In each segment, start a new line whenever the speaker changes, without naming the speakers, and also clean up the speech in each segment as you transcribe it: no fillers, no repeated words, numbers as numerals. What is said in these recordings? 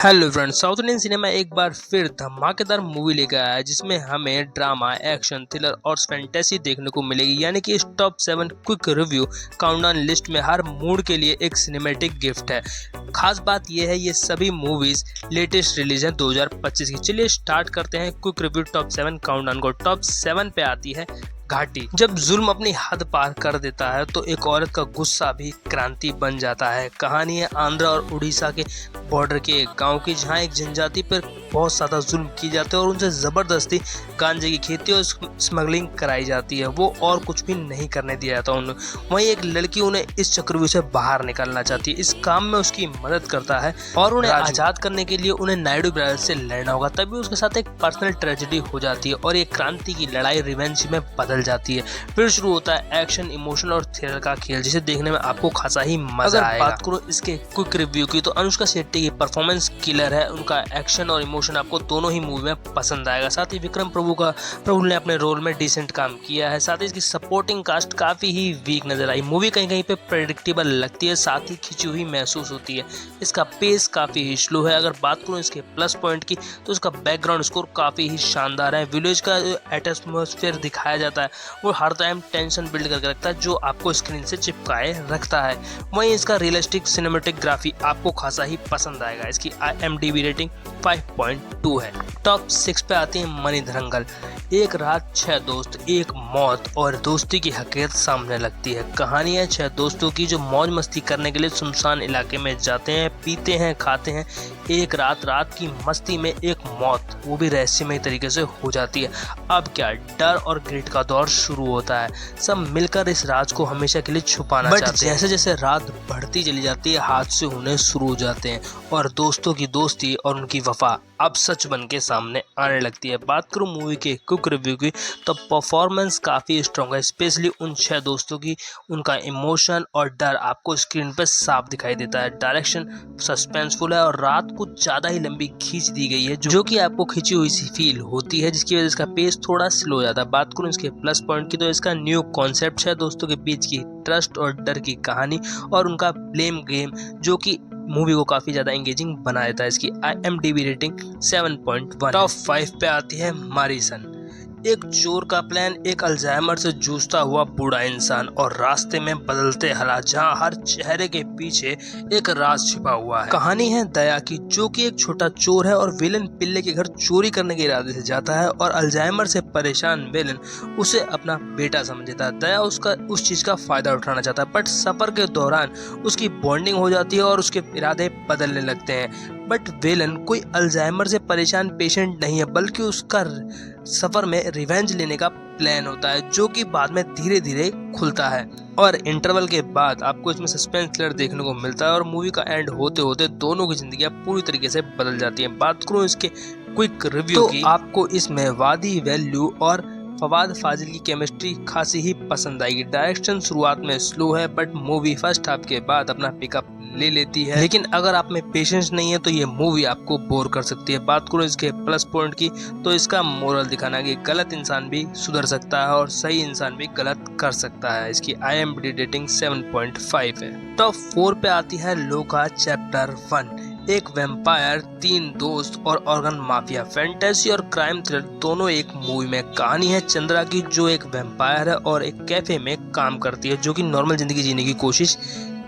Hello friends, south Indian cinema एक बार फिर धमाकेदार मूवी लेकर आया है जिसमें हमें ड्रामा, एक्शन, थ्रिलर और फैंटेसी देखने को मिलेगी। यानी कि इस top 7 quick review countdown list में हर मूड के लिए एक सिनेमैटिक गिफ्ट है। खास बात यह है, ये सभी मूवीज लेटेस्ट रिलीज है 2025 की। चलिए स्टार्ट करते हैं क्विक रिव्यू टॉप 7 काउंटडाउन को। टॉप 7 पे आती है घाटी। जब जुल्म अपनी हद पार कर देता है तो एक औरत का गुस्सा भी क्रांति बन जाता है। कहानी है आंध्र और उड़ीसा के बॉर्डर के एक गांव की, जहां एक जनजाति पर बहुत ज्यादा जुल्म की जाते हैं और उनसे जबरदस्ती गांजे की खेती और स्मगलिंग कराई जाती है। वो और कुछ भी नहीं करने दिया जाता उन्हें। वहीं एक लड़की उन्हें इस चक्रव्यूह से बाहर निकालना चाहती है। इस काम में उसकी मदद करता है और उन्हें आजाद करने के लिए उन्हें नायडू ब्रदर्स से लड़ना होगा। तभी उसके साथ एक पर्सनल ट्रेजेडी हो जाती है और ये क्रांति की लड़ाई रिवेंज में बदल जाती है। फिर शुरू होता है एक्शन, इमोशन और थ्रिलर का खेल, जिसे देखने में आपको खासा ही मजा आएगा। बात करो इसके क्विक रिव्यू की तो अनुष्का शेट्टी की परफॉर्मेंस किलर है। उनका एक्शन और इमोशन आपको दोनों ही मूवी में पसंद आएगा। साथ ही विक्रम प्रभु ने अपने रोल में डिसेंट काम किया है। साथ ही इसकी सपोर्टिंग कास्ट काफी ही वीक नजर आई। मूवी कहीं कहीं पे प्रेडिक्टेबल लगती है, साथ ही खिंची हुई महसूस होती है। इसका पेस काफी ही स्लो है। अगर बात करूं इसके प्लस पॉइंट की तो इसका बैकग्राउंड स्कोर काफी ही शानदार है। विलेज का जो एटमॉस्फेयर दिखाया जाता है वो हर टाइम टेंशन बिल्ड करके रखता है, जो आपको स्क्रीन से चिपकाए रखता है। वहीं इसका रियलिस्टिक सिनेमेटोग्राफी आपको खासा ही पसंद आएगा। इसकी IMDb रेटिंग 5.2 है। टॉप 6 पे आती है मनी धरंगल। एक रात 6 दोस्त, एक मौत और दोस्ती की हकीकत सामने लगती है। कहानी है 6 दोस्तों की जो मौज मस्ती करने के लिए सुनसान इलाके में जाते हैं, पीते हैं, खाते हैं। एक रात की मस्ती में एक मौत, वो भी रहस्यमय तरीके से हो जाती है। अब क्या, डर और गिल्ट का दौर शुरू होता है। सब मिलकर इस राज को हमेशा के लिए छुपाना चाहते हैं। जैसे जैसे रात बढ़ती चली जाती है, हादसे होने शुरू हो जाते हैं और दोस्तों की दोस्ती और उनकी वफा अब सच बन के सामने आने लगती है। बात करूं मूवी के क्विक रिव्यू की तो परफॉर्मेंस काफी स्ट्रॉन्ग है, स्पेशली उन 6 दोस्तों की। उनका इमोशन और डर आपको स्क्रीन पर साफ दिखाई देता है। डायरेक्शन सस्पेंसफुल है और रात कुछ ज्यादा ही लंबी खींच दी गई है, जो कि आपको खींची हुई सी फील होती है, जिसकी वजह से इसका पेस थोड़ा स्लो हो जाता है। बात करूं इसके प्लस पॉइंट की तो इसका न्यू कॉन्सेप्ट है दोस्तों के बीच की ट्रस्ट और डर की कहानी और उनका ब्लेम गेम, जो कि मूवी को काफी ज्यादा एंगेजिंग बना देता है। इसकी IMDb रेटिंग 7.1। टॉप 5 पे आती है मारिसन। एक चोर का प्लान, एक अल्जाइमर से जूझता हुआ बूढ़ा इंसान और रास्ते में बदलते हालात, जहां हर चेहरे के पीछे एक राज छिपा हुआ है। कहानी है दया की, जो कि एक छोटा चोर है और विलन पिल्ले के घर चोरी करने के इरादे से जाता है और अल्जाइमर से परेशान विलन उसे अपना बेटा समझता है। दया उस चीज का फायदा उठाना चाहता है, बट सफर के दौरान उसकी बॉन्डिंग हो जाती है और उसके इरादे बदलने लगते हैं। बट विलन कोई अल्जाइमर से परेशान पेशेंट नहीं है, बल्कि उसका सफर में रिवेंज लेने का प्लान होता है, जो कि बाद में धीरे धीरे खुलता है। और इंटरवल के बाद आपको इसमें सस्पेंस थ्रिलर देखने को मिलता है और मूवी का एंड होते होते दोनों की जिंदगियां पूरी तरीके से बदल जाती हैं। बात करूं इसके क्विक रिव्यू की, आपको इसमें वादी वैल्यू और फवाद फाजिल की केमिस्ट्री खासी ही पसंद आएगी। डायरेक्शन शुरुआत में स्लो है, बट मूवी फर्स्ट हाफ के बाद अपना पिकअप ले लेती है। लेकिन अगर आप में पेशेंस नहीं है तो ये मूवी आपको बोर कर सकती है। बात करूं इसके प्लस पॉइंट की तो इसका मोरल दिखाना कि गलत इंसान भी सुधर सकता है और सही इंसान भी गलत कर सकता है। इसकी IMDb रेटिंग 7.5 है। टॉप 4 पे आती है लोका चैप्टर 1। एक वैम्पायर, 3 दोस्त और ऑर्गन माफिया। फैंटेसी और क्राइम थ्रिलर दोनों एक मूवी में। कहानी है चंद्रा की, जो एक वैम्पायर है और एक कैफे में काम करती है, जो कि नॉर्मल जिंदगी जीने की कोशिश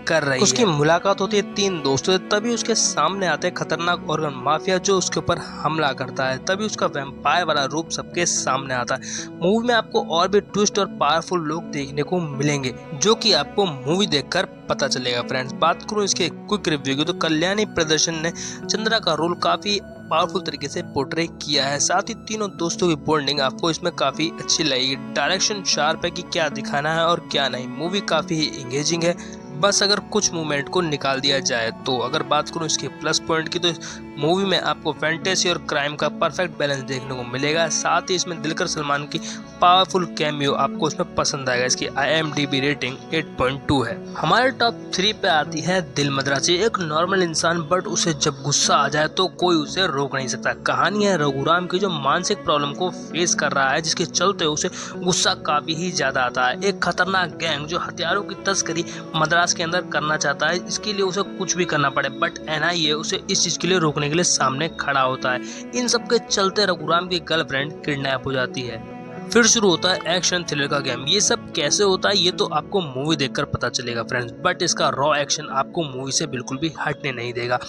कर रही है। उसकी मुलाकात होती है 3 दोस्तों से, तभी उसके सामने आते हैं खतरनाक ऑर्गन माफिया, जो उसके ऊपर हमला करता है। तभी उसका वैम्पायर वाला रूप सबके सामने आता है। मूवी में आपको और भी ट्विस्ट और पावरफुल लोग देखने को मिलेंगे, जो कि आपको मूवी देखकर पता चलेगा। फ्रेंड्स, बात करूं इसके क्विक रिव्यू की तो कल्याणी प्रदर्शन ने चंद्रा का रोल काफी पावरफुल तरीके से पोर्ट्रे किया है। साथ ही तीनों दोस्तों की बॉन्डिंग आपको इसमें काफी अच्छी लगेगी। डायरेक्शन शार्प है कि क्या दिखाना है और क्या नहीं। मूवी काफी एंगेजिंग है, बस अगर कुछ मूवमेंट को निकाल दिया जाए तो। अगर बात करूं इसके प्लस पॉइंट की तो मूवी में आपको फैंटेसी और क्राइम का परफेक्ट बैलेंस देखने को मिलेगा। साथ ही इसमें दिलकर सलमान की पावरफुल कैमियो आपको इसमें पसंद आएगा। इसकी IMDb रेटिंग 8.2 है। हमारे टॉप 3 पे आती है दिल मद्रासी। एक नॉर्मल इंसान, बट उसे जब गुस्सा आ जाए तो कोई उसे रोक नहीं सकता। कहानी है रघुराम की, जो मानसिक प्रॉब्लम को फेस कर रहा है, जिसके चलते उसे गुस्सा काफी ही ज्यादा आता है। एक खतरनाक गैंग जो हथियारों की तस्करी मद्रास पास के अंदर करना चाहता है, इसके लिए उसे कुछ भी करना पड़े, बट एनआईए उसे इस चीज के लिए रोकने के लिए सामने खड़ा होता है। इन सब के चलते रघुराम की गर्लफ्रेंड किडनैप हो जाती है। फिर शुरू होता है एक्शन थ्रिलर का गेम। ये सब कैसे होता है ये तो आपको मूवी देखकर पता चलेगा फ्रेंड्स, बट इसका रॉ एक्शन आपको मूवी से बिल्कुल भी हटने नहीं देगा।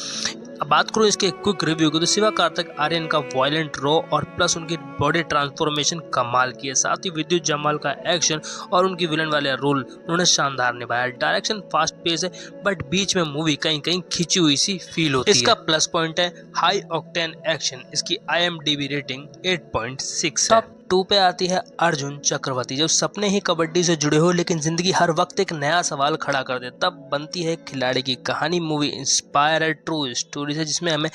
अब बात करूं इसके क्विक रिव्यू की तो शिवा कार्तिक आर्यन का वायलेंट रॉ और प्लस उनकी बॉडी ट्रांसफॉर्मेशन कमाल की है। साथ ही विद्युत जमाल का एक्शन और उनकी विलन वाले रोल उन्होंने शानदार निभाया। डायरेक्शन फास्ट पेस है बट बीच में मूवी कहीं कहीं खिंची हुई सी फील होती है। इसका प्लस पॉइंट है हाई ऑक्टेन एक्शन। इसकी IMDb रेटिंग 8.6 है। 2 पे आती है अर्जुन चक्रवर्ती। जब सपने ही कबड्डी से जुड़े हो लेकिन जिंदगी हर वक्त एक नया सवाल खड़ा कर दे, तब बनती है खिलाड़ी की कहानी। मूवी इंस्पायर है ट्रू स्टोरी से, जिसमें हमें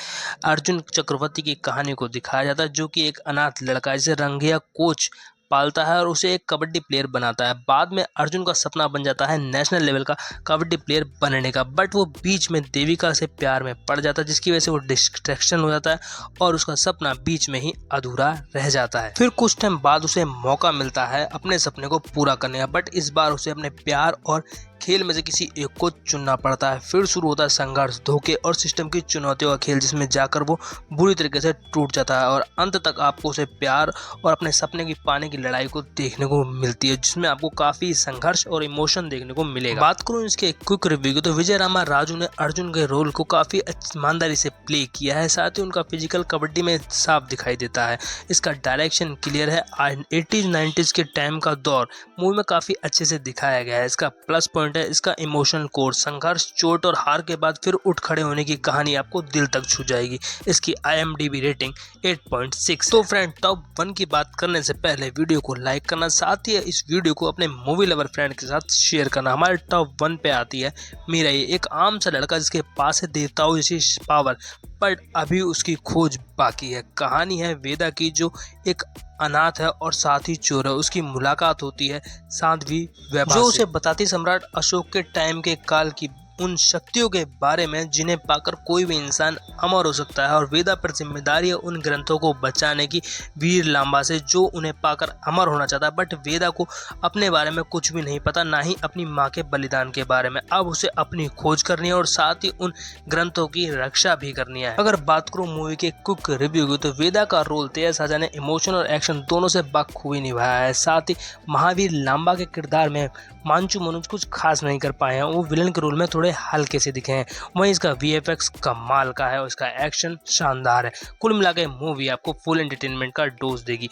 अर्जुन चक्रवर्ती की कहानी को दिखाया जाता है, जो कि एक अनाथ लड़का जिसे रंगैया कोच पालता है और उसे एक कबड्डी प्लेयर बनाता है। बाद में अर्जुन का सपना बन जाता है नेशनल लेवल का कबड्डी प्लेयर बनने का, बट वो बीच में देविका से प्यार में पड़ जाता है, जिसकी वजह से वो डिस्ट्रैक्शन हो जाता है और उसका सपना बीच में ही अधूरा रह जाता है। फिर कुछ टाइम बाद उसे मौका मिलता है अपने सपने को पूरा करने का, बट इस बार उसे अपने प्यार और खेल में से किसी एक को चुनना पड़ता है। फिर शुरू होता है संघर्ष, धोखे और सिस्टम की चुनौतियों का खेल, जिसमें जाकर वो बुरी तरीके से टूट जाता है और अंत तक आपको उसे प्यार और अपने सपने की पाने की लड़ाई को देखने को मिलती है, जिसमें आपको काफी संघर्ष और इमोशन देखने को मिलेगा। बात करूं इसके क्विक रिव्यू की तो विजय रामा राजू ने अर्जुन के रोल को काफी ईमानदारी से प्ले किया है। साथ ही उनका फिजिकल कबड्डी में साफ दिखाई देता है। इसका डायरेक्शन क्लियर है। 80s-90s के टाइम का दौर मूवी में काफी अच्छे से दिखाया गया है। इसका प्लस पॉइंट है इसका इमोशनल कोर। संघर्ष, चोट और हार के बाद फिर उठ खड़े होने की कहानी आपको दिल तक छू जाएगी। इसकी IMDb रेटिंग 8.6। तो फ्रेंड, टॉप 1 की बात करने से पहले वीडियो को लाइक करना, साथ ही इस वीडियो को अपने मूवी लवर फ्रेंड के साथ शेयर करना। हमारे टॉप 1 पे आती है मीरा। ये एक आम सा लड़का जिसके पास है देवताओं जैसी पावर, बट अभी उसकी खोज बाकी है। कहानी है वेदा की, जो एक अनाथ है और साथ ही चोर है। उसकी मुलाकात होती है साध्वी वैभव से, जो उसे बताती सम्राट अशोक के टाइम के काल की उन शक्तियों के बारे में जिन्हें पाकर कोई भी इंसान अमर हो सकता है, और वेदा पर जिम्मेदारी है उन ग्रंथों को बचाने की वीर लांबा से, जो उन्हें पाकर अमर होना चाहता है। बट वेदा को अपने बारे में कुछ भी नहीं पता, ना ही अपनी माँ के बलिदान के बारे में। अब उसे अपनी खोज करनी है और साथ ही उन ग्रंथों की रक्षा भी करनी है। अगर बात करूं मूवी के क्विक रिव्यू की तो वेदा का रोल तेज साजा ने इमोशन और एक्शन दोनों से बखूबी निभाया है। साथ ही महावीर लांबा के किरदार में मांचू मनोज कुछ खास नहीं कर पाए हैं, वो विलन के रोल में थोड़े हल्के से दिखे हैं। वहीं इसका VFX कमाल का है और इसका एक्शन शानदार है। कुल मिला के मूवी आपको फुल एंटरटेनमेंट का डोज देगी।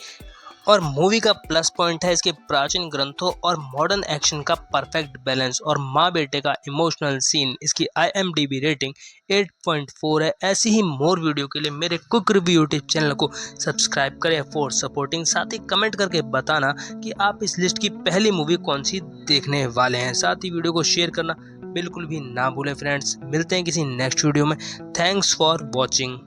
और मूवी का प्लस पॉइंट है इसके प्राचीन ग्रंथों और मॉडर्न एक्शन का परफेक्ट बैलेंस और माँ बेटे का इमोशनल सीन। इसकी IMDb रेटिंग 8.4 है। ऐसी ही मोर वीडियो के लिए मेरे क्विक रिव्यू यूट्यूब चैनल को सब्सक्राइब करें फॉर सपोर्टिंग। साथ ही कमेंट करके बताना कि आप इस लिस्ट की पहली मूवी कौन सी देखने वाले हैं। साथ ही वीडियो को शेयर करना बिल्कुल भी ना भूलें फ्रेंड्स। मिलते हैं किसी नेक्स्ट वीडियो में। Thanks for watching.